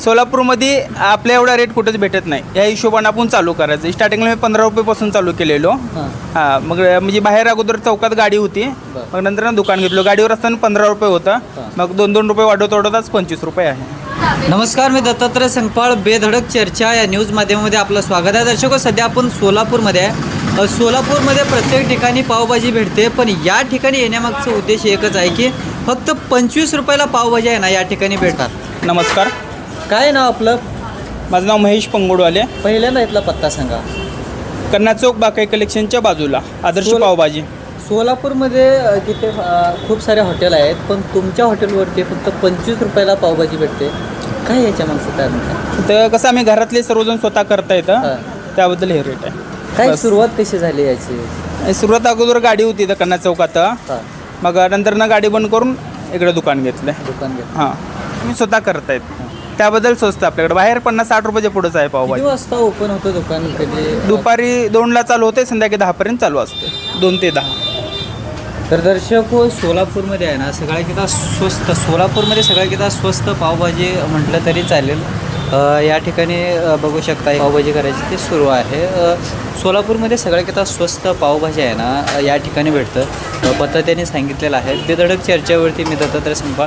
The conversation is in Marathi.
सोलापूरमध्ये आपल्या एवढा रेट कुठेच भेटत नाही. या हिशोबाने आपण चालू करायचं. स्टार्टिंगला मी 15 रुपयेपासून चालू केलेलो. हां, मग म्हणजे बाहेर अगोदर चौकात गाडी होती, मग नंतर दुकान घेतलं. गाडीवर असताना 15 रुपये होतं, मग 2-2 रुपये वाढवत वाढवत आज 25 रुपये आहे. नमस्कार, मी दत्तात्रय संगपाळ. बेधडक चर्चा या न्यूज माध्यमामध्ये आपलं स्वागत आहे. दर्शको, सध्या आपण सोलापूरमध्ये आहे. सोलापूरमध्ये प्रत्येक ठिकाणी पावभाजी भेटते, पण या ठिकाणी येण्यामागचा उद्देश एकच आहे की फक्त 25 रुपयाला पावभाजी आहे ना या ठिकाणी भेटतात. नमस्कार, काय नाव आपलं? माझं नाव महेश पंगोडवाले. पहिल्यांदा इथला पत्ता सांगा. कन्ना चौक बाकाई कलेक्शनच्या बाजूला आदर्श पावभाजी. सोलापूरमध्ये तिथे खूप सारे हॉटेल आहेत, पण तुमच्या हॉटेलवरती फक्त 25 रुपयाला पावभाजी भेटते. काय याच्या मागचं कारण काय? तर कसं आम्ही घरातले सर्वजण स्वतः करता येतं, त्याबद्दल हे रेट आहे. काय सुरुवात कशी झाली याची? सुरुवात अगोदर गाडी होती तर कन्ना चौकात, मग नंतर गाडी बंद करून इकडे दुकान घेतलं. दुकान घेतलं. हां, तुम्ही स्वतः करतायत, त्याबद्दल स्वस्त. आपल्याकडे बाहेर 50-60 रुपयाच्या पुढंच आहे किती पावभाजी. वाजता ओपन होतं दुकान? कधी? दुपारी 2ला चालू होते, संध्याकाळी 10पर्यंत चालू असते, 2 ते 10. तर दर्शक, सोलापूरमध्ये आहे ना सगळ्यात किती स्वस्त, सोलापूरमध्ये सगळ्यात किती स्वस्त पावभाजी म्हटलं तरी चालेल. या ठिकाणी बघू शकता पावभाजी करायची ते सुरू आहे. सोलापूरमध्ये सगळ्यात किती स्वस्त पावभाजी आहे ना या ठिकाणी भेटतं. पत्ता त्यांनी सांगितलेलं आहे. बेधडक चर्चेवरती मी दत्तात्रय संगपाळ.